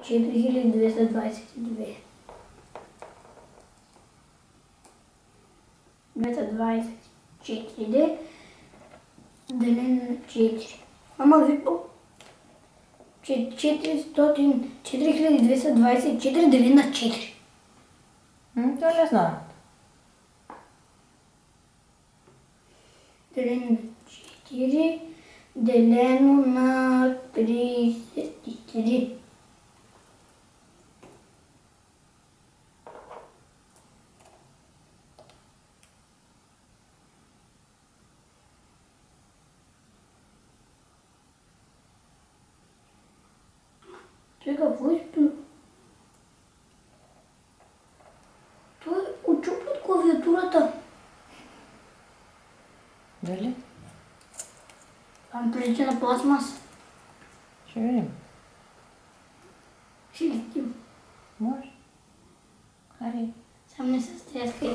4222. 224 делено на 4. Ама випо 4224 делено на 4. Това е лесно работа. Делено на 4 делено на 33. Той какво изпил? Той отчупи от клавиатурата. Дали? Там прилича на пластмас. Ще видим. Ще летим. Може. Хари. Сам не се стряскай.